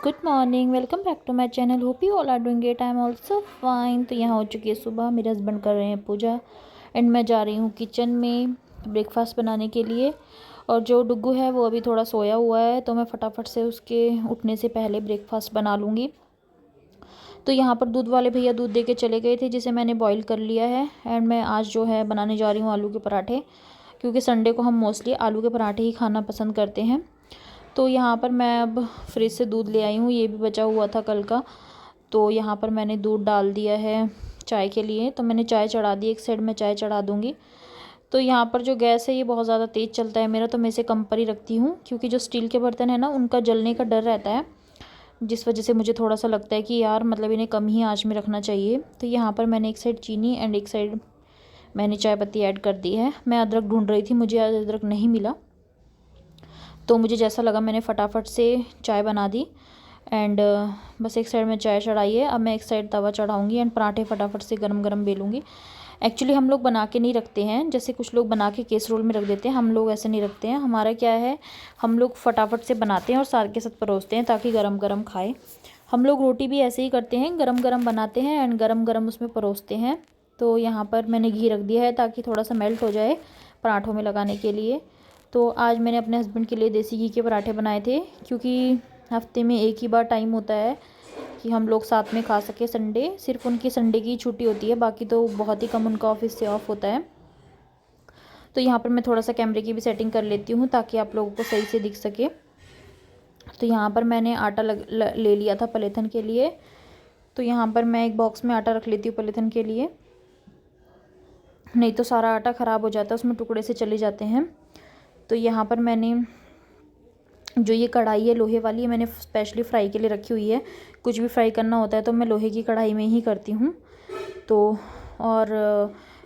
Good morning, welcome back to my channel. Hope you all are doing great. I am also fine. तो यहाँ हो चुकी है सुबह, मेरे हस्बैंड कर रहे हैं पूजा एंड मैं जा रही हूँ किचन में ब्रेकफास्ट बनाने के लिए। और जो डुग्गू है वो अभी थोड़ा सोया हुआ है, तो मैं फटाफट से उसके उठने से पहले ब्रेकफास्ट बना लूँगी। तो यहाँ पर दूध वाले भैया दूध दे के चले गए थे, जिसे मैंने बॉईल कर लिया है। एंड मैं आज जो है बनाने जा रही हूँ आलू के पराठे, क्योंकि संडे को हम मोस्टली आलू के पराठे ही खाना पसंद करते हैं। तो यहाँ पर मैं अब फ्रिज से दूध ले आई हूँ, ये भी बचा हुआ था कल का। तो यहाँ पर मैंने दूध डाल दिया है चाय के लिए। तो मैंने चाय चढ़ा दी, एक साइड में चाय चढ़ा दूँगी। तो यहाँ पर जो गैस है ये बहुत ज़्यादा तेज़ चलता है मेरा, तो मैं इसे कम पर ही रखती हूँ, क्योंकि जो स्टील के बर्तन है ना उनका जलने का डर रहता है, जिस वजह से मुझे थोड़ा सा लगता है कि यार मतलब इन्हें कम ही आँच में रखना चाहिए। तो यहाँ पर मैंने एक साइड चीनी एंड एक साइड मैंने चाय पत्ती ऐड कर दी है। मैं अदरक ढूंढ रही थी, मुझे आज अदरक नहीं मिला, तो मुझे जैसा लगा मैंने फटाफट से चाय बना दी। एंड बस एक साइड में चाय चढ़ाई है, अब मैं एक साइड तवा चढ़ाऊँगी एंड पराठे फटाफट से गरम गरम बेलूँगी। एक्चुअली हम लोग बना के नहीं रखते हैं, जैसे कुछ लोग बना के केसरोल में रख देते हैं, हम लोग ऐसे नहीं रखते हैं। हमारा क्या है, हम लोग फटाफट से बनाते हैं और सार के साथ परोसते हैं ताकि गरम गरम खाए। हम लोग रोटी भी ऐसे ही करते हैं, गरम गरम बनाते हैं एंड गरम गरम उसमें परोसते हैं। तो यहाँ पर मैंने घी रख दिया है ताकि थोड़ा सा मेल्ट हो जाए पराठों में लगाने के लिए। तो आज मैंने अपने हस्बैंड के लिए देसी घी के पराठे बनाए थे, क्योंकि हफ्ते में एक ही बार टाइम होता है कि हम लोग साथ में खा सके। संडे सिर्फ उनकी संडे की छुट्टी होती है, बाकी तो बहुत ही कम उनका ऑफिस से ऑफ होता है। तो यहाँ पर मैं थोड़ा सा कैमरे की भी सेटिंग कर लेती हूँ ताकि आप लोगों को सही से दिख सके। तो यहाँ पर मैंने आटा ले लिया था पलेथन के लिए। तो यहाँ पर मैं एक बॉक्स में आटा रख लेती हूँ पलेथन के लिए, नहीं तो सारा आटा ख़राब हो जाता है, उसमें टुकड़े से चले जाते हैं। तो यहाँ पर मैंने जो ये कढ़ाई है लोहे वाली, मैंने स्पेशली फ्राई के लिए रखी हुई है। कुछ भी फ्राई करना होता है तो मैं लोहे की कढ़ाई में ही करती हूँ। तो और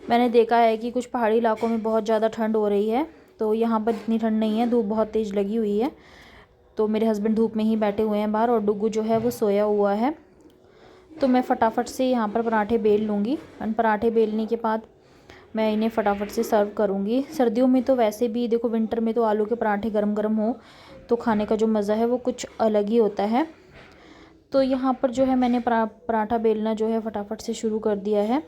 मैंने देखा है कि कुछ पहाड़ी इलाकों में बहुत ज़्यादा ठंड हो रही है, तो यहाँ पर इतनी ठंड नहीं है, धूप बहुत तेज़ लगी हुई है। तो मेरे हस्बैंड धूप में ही बैठे हुए हैं बाहर और डुग्गू जो है वो सोया हुआ है। तो मैं फटाफट से यहाँ पर पराठे बेल लूँगी एंड पराठे बेलने के बाद मैं इन्हें फटाफट से सर्व करूँगी। सर्दियों में तो वैसे भी देखो, विंटर में तो आलू के पराठे गरम गरम हो तो खाने का जो मज़ा है वो कुछ अलग ही होता है। तो यहाँ पर जो है मैंने पराठा बेलना जो है फटाफट से शुरू कर दिया है।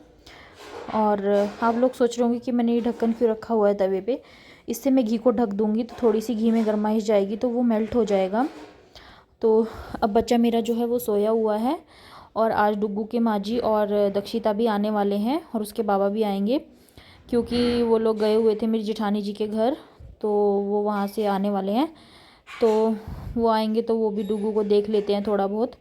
और आप लोग सोच रहे होंगे कि मैंने ये ढक्कन क्यों रखा हुआ है तवे पे। इससे मैं घी को ढक दूँगी तो थोड़ी सी घी में गरमाइश जाएगी तो वो मेल्ट हो जाएगा। तो अब बच्चा मेरा जो है वो सोया हुआ है और आज डुग्गू के माँ जी और दक्षिता भी आने वाले हैं और उसके बाबा भी आएंगे, क्योंकि वो लोग गए हुए थे मेरी जेठानी जी के घर, तो वो वहाँ से आने वाले हैं। तो वो आएंगे तो वो भी डुग्गू को देख लेते हैं थोड़ा बहुत।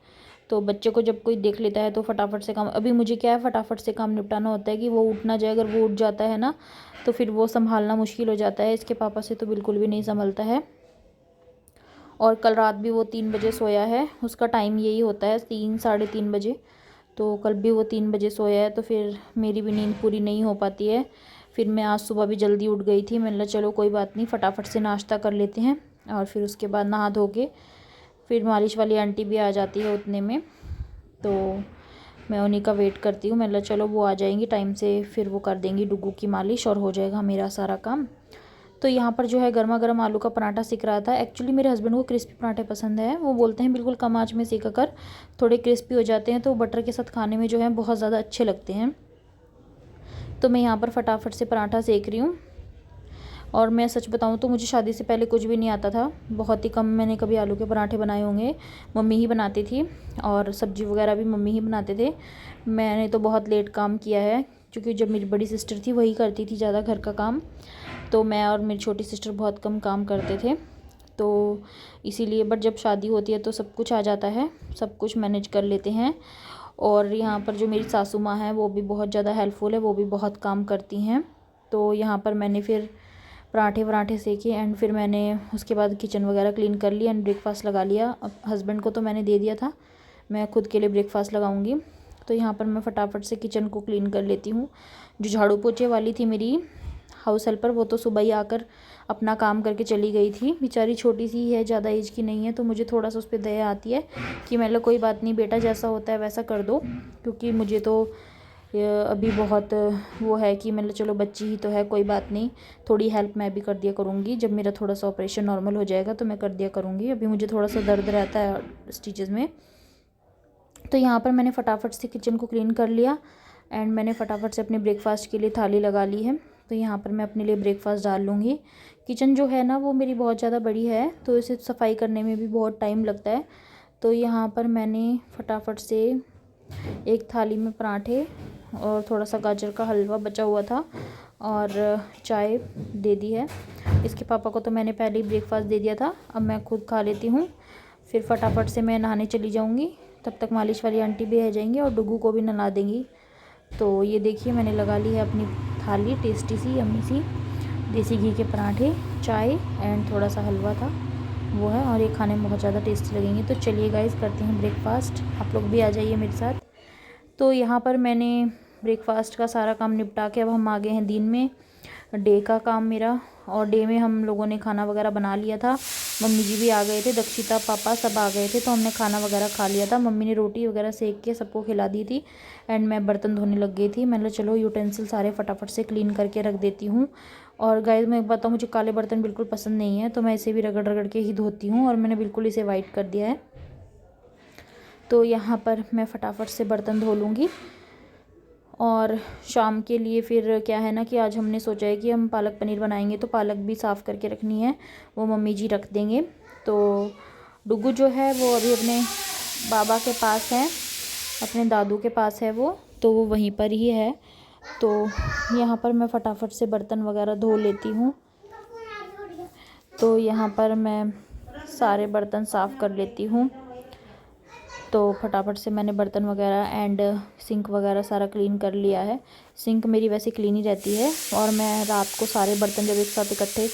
तो बच्चे को जब कोई देख लेता है तो फटाफट से काम, अभी मुझे क्या है फटाफट से काम निपटाना होता है कि वो उठ ना जाए। अगर वो उठ जाता है ना तो फिर वो संभालना मुश्किल हो जाता है, इसके पापा से तो बिल्कुल भी नहीं संभलता है। और कल रात भी वो 3 बजे सोया है, उसका टाइम यही होता है 3 साढ़े 3 बजे। तो कल भी वो 3 बजे सोया है, तो फिर मेरी भी नींद पूरी नहीं हो पाती है। फिर मैं आज सुबह भी जल्दी उठ गई थी, मैंने कहा चलो कोई बात नहीं, फटाफट से नाश्ता कर लेते हैं और फिर उसके बाद नहा धो के फिर मालिश वाली आंटी भी आ जाती है उतने में। तो मैं उन्हीं का वेट करती हूँ, मैंने कहा चलो वो आ जाएंगी टाइम से, फिर वो कर देंगी डुग्गू की मालिश और हो जाएगा मेरा सारा काम। तो यहाँ पर जो है गर्मा गर्म आलू का पराठा सिक रहा था। एक्चुअली मेरे हस्बैंड को क्रिस्पी पराठे पसंद है, वो बोलते हैं बिल्कुल कम आँच में सेका कर, थोड़े क्रिस्पी हो जाते हैं तो बटर के साथ खाने में जो है बहुत ज़्यादा अच्छे लगते हैं। तो मैं यहाँ पर फटाफट से पराठा सेक रही हूँ। और मैं सच बताऊँ तो मुझे शादी से पहले कुछ भी नहीं आता था, बहुत ही कम मैंने कभी आलू के पराठे बनाए होंगे, मम्मी ही बनाती थी और सब्ज़ी वगैरह भी मम्मी ही बनाते थे। मैंने तो बहुत लेट काम किया है, क्योंकि जब मेरी बड़ी सिस्टर थी वही करती थी ज़्यादा घर का काम, तो मैं और मेरी छोटी सिस्टर बहुत कम काम करते थे। तो इसीलिए बट जब शादी होती है तो सब कुछ आ जाता है, सब कुछ मैनेज कर लेते हैं। और यहाँ पर जो मेरी सासू माँ है वो भी बहुत ज़्यादा हेल्पफुल है, वो भी बहुत काम करती हैं। तो यहाँ पर मैंने फिर पराठे सेके एंड फिर मैंने उसके बाद किचन वगैरह क्लीन कर लिया एंड ब्रेकफास्ट लगा लिया। अब हस्बैंड को तो मैंने दे दिया था, मैं खुद के लिए ब्रेकफास्ट लगाऊंगी। तो यहाँ पर मैं फटाफट से किचन को क्लीन कर लेती हूँ। जो झाड़ू पोछे वाली थी मेरी हाउस हेल्पर, वो तो सुबह ही आकर अपना काम करके चली गई थी, बेचारी छोटी सी है, ज़्यादा एज की नहीं है, तो मुझे थोड़ा सा उस पर दया आती है कि मतलब कोई बात नहीं बेटा, जैसा होता है वैसा कर दो, क्योंकि मुझे तो अभी बहुत वो है कि मतलब चलो बच्ची ही तो है, कोई बात नहीं, थोड़ी हेल्प मैं भी कर दिया करूँगी। जब मेरा थोड़ा सा ऑपरेशन नॉर्मल हो जाएगा तो मैं कर दिया करूँगी। अभी मुझे थोड़ा सा दर्द रहता है स्टिचेज़ में। तो यहाँ पर मैंने फटाफट से किचन को क्लीन कर लिया एंड मैंने फटाफट से अपने ब्रेकफास्ट के लिए थाली लगा ली है। तो यहाँ पर मैं अपने लिए ब्रेकफास्ट डाल लूँगी। किचन जो है ना वो मेरी बहुत ज़्यादा बड़ी है, तो इसे सफाई करने में भी बहुत टाइम लगता है। तो यहाँ पर मैंने फटाफट से एक थाली में पराठे और थोड़ा सा गाजर का हलवा बचा हुआ था और चाय दे दी है। इसके पापा को तो मैंने पहले ही ब्रेकफास्ट दे दिया था, अब मैं खुद खा लेती हूँ। फिर फटाफट से मैं नहाने चली जाऊँगी, तब तक मालिश वाली आंटी भी आ जाएंगी और डुगू को भी नहला देंगी। तो ये देखिए मैंने लगा ली है अपनी थाली, टेस्टी सी यम्मी सी देसी घी के पराठे, चाय एंड थोड़ा सा हलवा था वो है, और ये खाने में बहुत ज़्यादा टेस्टी लगेंगे। तो चलिए गाइस करते हैं ब्रेकफास्ट, आप लोग भी आ जाइए मेरे साथ। तो यहाँ पर मैंने ब्रेकफास्ट का सारा काम निपटा के अब हम आ गए हैं दिन में, डे का काम मेरा। और डे में हम लोगों ने खाना वगैरह बना लिया था, मम्मी जी भी आ गए थे, दक्षिता पापा सब आ गए थे, तो हमने खाना वगैरह खा लिया था। मम्मी ने रोटी वगैरह सेक के सबको खिला दी थी एंड मैं बर्तन धोने लग गई थी। मैंने चलो यूटेंसिल सारे फटाफट से क्लीन करके रख देती हूँ। और गाइस मैं बताऊँ, मुझे काले बर्तन बिल्कुल पसंद नहीं है, तो मैं इसे भी रगड़ रगड़ के ही धोती हूँ और मैंने बिल्कुल इसे वाइट कर दिया है। तो यहाँ पर मैं फटाफट से बर्तन धो लूँगी। और शाम के लिए फिर क्या है ना कि आज हमने सोचा है कि हम पालक पनीर बनाएंगे, तो पालक भी साफ़ करके रखनी है, वो मम्मी जी रख देंगे। तो डुगू जो है वो अभी अपने बाबा के पास है, अपने दादू के पास है वो, तो वो वहीं पर ही है। तो यहाँ पर मैं फटाफट से बर्तन वगैरह धो लेती हूँ। तो यहाँ पर मैं सारे बर्तन साफ़ कर लेती हूँ। तो फटाफट से मैंने बर्तन वगैरह एंड सिंक वगैरह सारा क्लीन कर लिया है। सिंक मेरी वैसे क्लीन ही रहती है और मैं रात को सारे बर्तन जब एक साथ इकट्ठे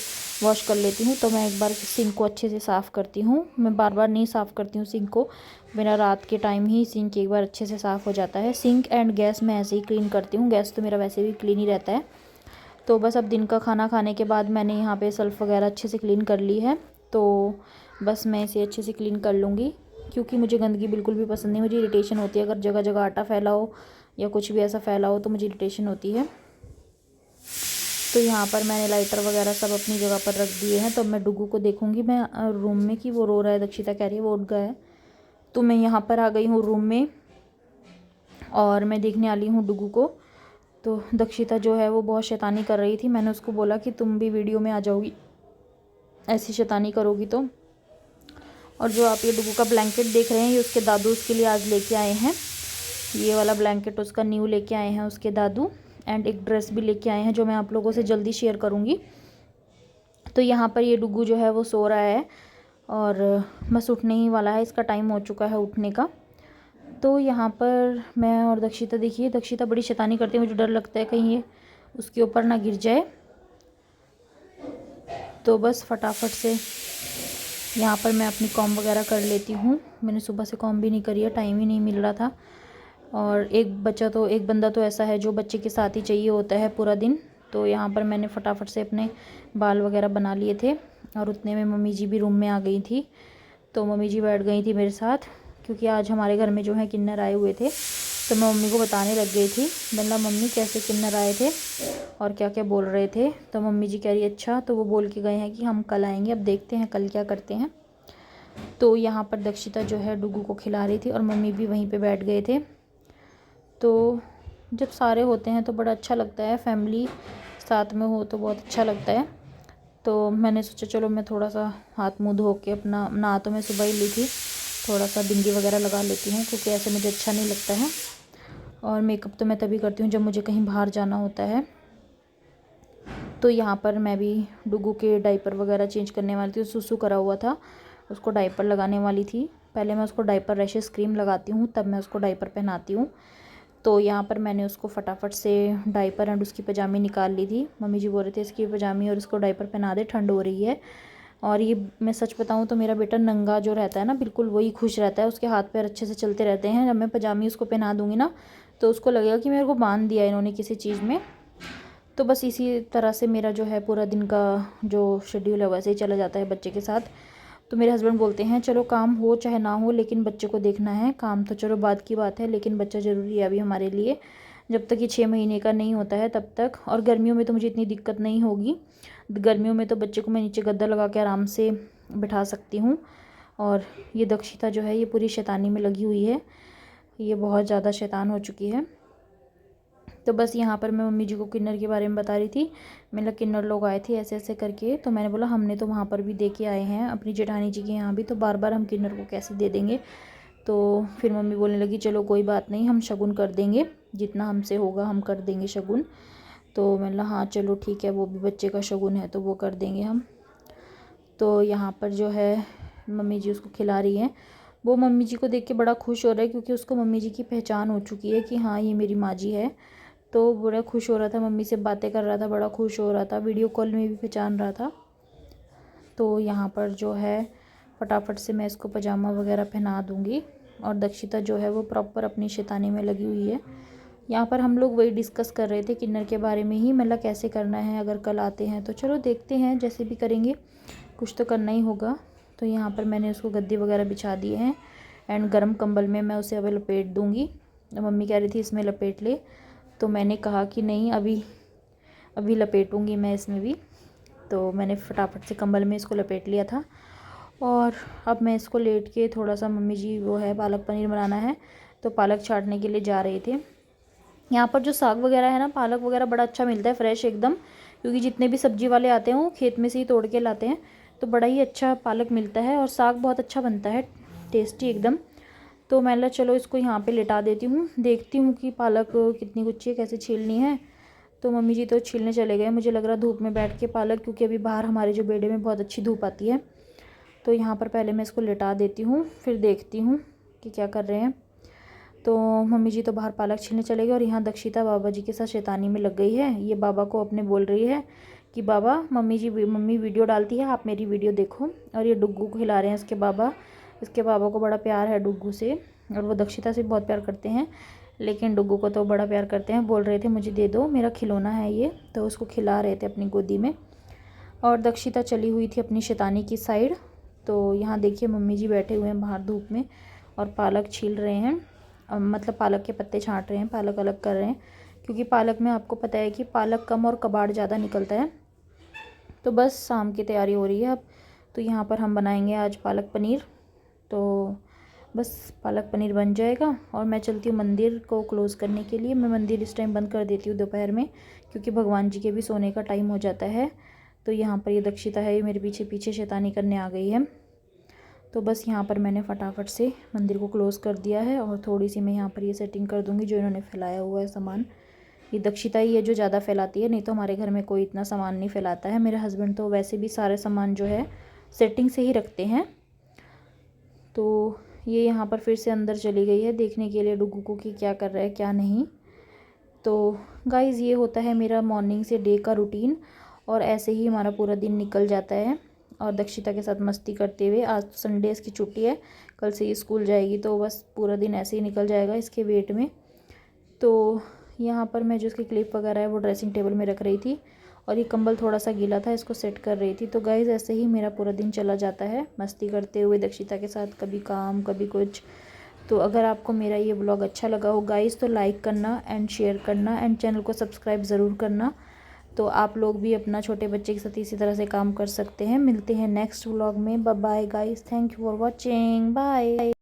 वॉश कर लेती हूँ तो मैं एक बार सिंक को अच्छे से साफ़ करती हूँ। मैं बार बार नहीं साफ़ करती हूँ सिंक को, मेरा रात के टाइम ही सिंक एक बार अच्छे से साफ़ हो जाता है। सिंक एंड गैस मैं ऐसे ही क्लीन करती हूँ, गैस तो मेरा वैसे भी क्लीन ही रहता है। तो बस अब दिन का खाना खाने के बाद मैंने यहाँ पे शेल्फ़ वगैरह अच्छे से क्लीन कर ली है, तो बस मैं इसे अच्छे से क्लीन कर लूँगी, क्योंकि मुझे गंदगी बिल्कुल भी पसंद नहीं, मुझे इरिटेशन होती है। अगर जगह जगह आटा फैला हो या कुछ भी ऐसा फैला हो तो मुझे इरिटेशन होती है। तो यहाँ पर मैंने लाइटर वगैरह सब अपनी जगह पर रख दिए हैं। तो मैं डुगू को देखूँगी मैं रूम में कि वो रो रहा है, दक्षिता कह रही है वो उठ गया है। तो मैं यहाँ पर आ गई हूँ रूम में और मैं देखने वाली हूँ डुगू को। तो दक्षिता जो है वो बहुत शैतानी कर रही थी, मैंने उसको बोला कि तुम भी वीडियो में आ जाओगी, ऐसी शैतानी करोगी तो। और जो आप ये डुगू का ब्लैंकेट देख रहे हैं ये उसके दादू उसके लिए आज लेके आए हैं, ये वाला ब्लैंकेट उसका न्यू लेके आए हैं उसके दादू। एंड एक ड्रेस भी लेके आए हैं जो मैं आप लोगों से जल्दी शेयर करूँगी। तो यहाँ पर ये डुगू जो है वो सो रहा है और बस उठने ही वाला है, इसका टाइम हो चुका है उठने का। तो यहाँ पर मैं और दक्षिता, देखिए दक्षिता बड़ी शैतानी करती है, मुझे डर लगता है कहीं ये उसके ऊपर ना गिर जाए। तो बस फटाफट से यहाँ पर मैं अपनी कॉम वगैरह कर लेती हूँ। मैंने सुबह से कॉम भी नहीं करी है, टाइम ही नहीं मिल रहा था। और एक बंदा तो ऐसा है जो बच्चे के साथ ही चाहिए होता है पूरा दिन। तो यहाँ पर मैंने फटाफट से अपने बाल वगैरह बना लिए थे और उतने में मम्मी जी भी रूम में आ गई थी। तो मम्मी जी बैठ गई थी मेरे साथ, क्योंकि आज हमारे घर में जो है किन्नर आए हुए थे। तो मैं मम्मी को बताने लग गई थी, बोला मम्मी कैसे किन्नर आए थे और क्या क्या बोल रहे थे। तो मम्मी जी कह रही अच्छा, तो वो बोल के गए हैं कि हम कल आएंगे, अब देखते हैं कल क्या करते हैं। तो यहाँ पर दक्षिता जो है डुगू को खिला रही थी और मम्मी भी वहीं पे बैठ गए थे। तो जब सारे होते हैं तो बड़ा अच्छा लगता है, फैमिली साथ में हो तो बहुत अच्छा लगता है। तो मैंने सोचा चलो मैं थोड़ा सा हाथ मुँह धो के अपना नहा, तो मैं सुबह ही ली थी, थोड़ा सा बिंदी वगैरह लगा लेती हूँ क्योंकि ऐसे मुझे अच्छा नहीं लगता है। और मेकअप तो मैं तभी करती हूँ जब मुझे कहीं बाहर जाना होता है। तो यहाँ पर मैं भी डुगू के डाइपर वगैरह चेंज करने वाली थी, सुसु करा हुआ था, उसको डाइपर लगाने वाली थी। पहले मैं उसको डाइपर रैशेस क्रीम लगाती हूँ तब मैं उसको डाइपर पहनाती हूँ। तो यहाँ पर मैंने उसको फटाफट से डाइपर एंड उसकी पजामी निकाल ली थी। मम्मी जी बोल रहे थे इसकी पजामी और इसको डाइपर पहना दे, ठंड हो रही है। और ये मैं सच बताऊँ तो मेरा बेटा नंगा जो रहता है ना बिल्कुल वही खुश रहता है, उसके हाथ पैर अच्छे से चलते रहते हैं। जब मैं पजामी उसको पहना दूँगी ना तो उसको लगेगा कि मेरे को बांध दिया इन्होंने किसी चीज़ में। तो बस इसी तरह से मेरा जो है पूरा दिन का जो शेड्यूल है वैसे ही चला जाता है बच्चे के साथ। तो मेरे हस्बैंड बोलते हैं चलो काम हो चाहे ना हो लेकिन बच्चे को देखना है, काम तो चलो बाद की बात है लेकिन बच्चा ज़रूरी है अभी हमारे लिए। जब तक ये 6 महीने का नहीं होता है तब तक। और गर्मियों में तो मुझे इतनी दिक्कत नहीं होगी, गर्मियों में तो बच्चे को मैं नीचे गद्दा लगा के आराम से बिठा सकती हूँ। और ये दक्षिता जो है ये पूरी शैतानी में लगी हुई है, ये बहुत ज़्यादा शैतान हो चुकी है। तो बस यहाँ पर मैं मम्मी जी को किन्नर के बारे में बता रही थी। मतलब किन्नर लोग आए थे ऐसे ऐसे करके, तो मैंने बोला हमने तो वहाँ पर भी दे के आए हैं अपनी जेठानी जी के यहाँ भी, तो बार बार हम किन्नर को कैसे दे देंगे। तो फिर मम्मी बोलने लगी चलो कोई बात नहीं, हम शगुन कर देंगे, जितना हमसे होगा हम कर देंगे शगुन। तो मैंने बोला हाँ चलो ठीक है, वो भी बच्चे का शगुन है तो वो कर देंगे हम। तो यहाँ पर जो है मम्मी जी उसको खिला रही हैं। वो मम्मी जी को देख के बड़ा खुश हो रहा है, क्योंकि उसको मम्मी जी की पहचान हो चुकी है कि हाँ ये मेरी माँ जी है। तो बड़ा खुश हो रहा था, मम्मी से बातें कर रहा था, बड़ा खुश हो रहा था, वीडियो कॉल में भी पहचान रहा था। तो यहाँ पर जो है फटाफट से मैं इसको पजामा वगैरह पहना दूँगी। और दक्षिता जो है वो प्रॉपर अपनी शैतानी में लगी हुई है। यहाँ पर हम लोग वही डिस्कस कर रहे थे किन्नर के बारे में ही, मतलब कैसे करना है, अगर कल आते हैं तो चलो देखते हैं, जैसे भी करेंगे कुछ तो करना ही होगा। तो यहाँ पर मैंने उसको गद्दी वगैरह बिछा दिए हैं एंड गर्म कंबल में मैं उसे अभी लपेट दूँगी। मम्मी कह रही थी इसमें लपेट ले, तो मैंने कहा कि नहीं अभी लपेटूँगी मैं इसमें भी। तो मैंने फटाफट से कंबल में इसको लपेट लिया था। और अब मैं इसको लेट के थोड़ा सा, मम्मी जी वो है पालक पनीर बनाना है तो पालक छाँटने के लिए जा रहे थे। यहाँ पर जो साग वगैरह है ना, पालक वगैरह बड़ा अच्छा मिलता है फ्रेश एकदम, क्योंकि जितने भी सब्जी वाले आते हैं वो खेत में से ही तोड़ के लाते हैं, तो बड़ा ही अच्छा पालक मिलता है और साग बहुत अच्छा बनता है, टेस्टी एकदम। तो मैंने चलो इसको यहाँ पे लेटा देती हूँ, देखती हूँ कि पालक कितनी गुच्छी है, कैसे छीलनी है। तो मम्मी जी तो छीलने चले गए, मुझे लग रहा धूप में बैठ के पालक, क्योंकि अभी बाहर हमारे जो बेडे में बहुत अच्छी धूप आती है। तो यहाँ पर पहले मैं इसको लेटा देती हूँ, फिर देखती हूँ कि क्या कर रहे हैं। तो मम्मी जी तो बाहर पालक छीलने चले गए और यहाँ दक्षिता बाबा जी के साथ शैतानी में लग गई है। ये बाबा को अपने बोल रही है कि बाबा मम्मी वीडियो डालती है, आप मेरी वीडियो देखो। और ये डुग्गू को खिला रहे हैं इसके बाबा को बड़ा प्यार है डुग्गू से, और वो दक्षिता से बहुत प्यार करते हैं, लेकिन डुग्गू को तो बड़ा प्यार करते हैं। बोल रहे थे मुझे दे दो, मेरा खिलौना है ये, तो उसको खिला रहे थे अपनी गोदी में। और दक्षिता चली हुई थी अपनी शैतानी की साइड। तो यहाँ देखिए मम्मी जी बैठे हुए हैं बाहर धूप में और पालक छील रहे हैं, मतलब पालक के पत्ते छाँट रहे हैं, पालक अलग कर रहे हैं, क्योंकि पालक में आपको पता है कि पालक कम और कबाड़ ज़्यादा निकलता है। तो बस शाम की तैयारी हो रही है अब। तो यहाँ पर हम बनाएंगे आज पालक पनीर, तो बस पालक पनीर बन जाएगा और मैं चलती हूँ मंदिर को क्लोज़ करने के लिए। मैं मंदिर इस टाइम बंद कर देती हूँ दोपहर में, क्योंकि भगवान जी के भी सोने का टाइम हो जाता है। तो यहाँ पर ये दक्षिता है, ये मेरे पीछे पीछे शैतानी करने आ गई है। तो बस यहाँ पर मैंने फटाफट से मंदिर को क्लोज़ कर दिया है और थोड़ी सी मैं यहाँ पर ये सेटिंग कर दूँगी जो इन्होंने फैलाया हुआ है सामान। ये दक्षिता ही है जो ज़्यादा फैलाती है, नहीं तो हमारे घर में कोई इतना सामान नहीं फैलाता है। मेरे हस्बैंड तो वैसे भी सारे सामान जो है सेटिंग से ही रखते हैं। तो ये यहाँ पर फिर से अंदर चली गई है देखने के लिए डुग्गू को कि क्या कर रहा है क्या नहीं। तो गाइज़ ये होता है मेरा मॉर्निंग से डे का रूटीन, और ऐसे ही हमारा पूरा दिन निकल जाता है। और दक्षिता के साथ मस्ती करते हुए, आज तो संडे इसकी छुट्टी है, कल से ये स्कूल जाएगी, तो बस पूरा दिन ऐसे ही निकल जाएगा इसके वेट में। तो यहाँ पर मैं जो इसकी क्लिप वगैरह है वो ड्रेसिंग टेबल में रख रही थी, और ये कंबल थोड़ा सा गीला था, इसको सेट कर रही थी। तो गाइज़ ऐसे ही मेरा पूरा दिन चला जाता है मस्ती करते हुए दक्षिता के साथ, कभी काम कभी कुछ। तो अगर आपको मेरा ये ब्लॉग अच्छा लगा हो गाइज़ तो लाइक करना एंड शेयर करना एंड चैनल को सब्सक्राइब ज़रूर करना। तो आप लोग भी अपना छोटे बच्चे के साथ इसी तरह से काम कर सकते हैं। मिलते हैं नेक्स्ट व्लॉग में। Bye bye guys, thank you for watching, bye.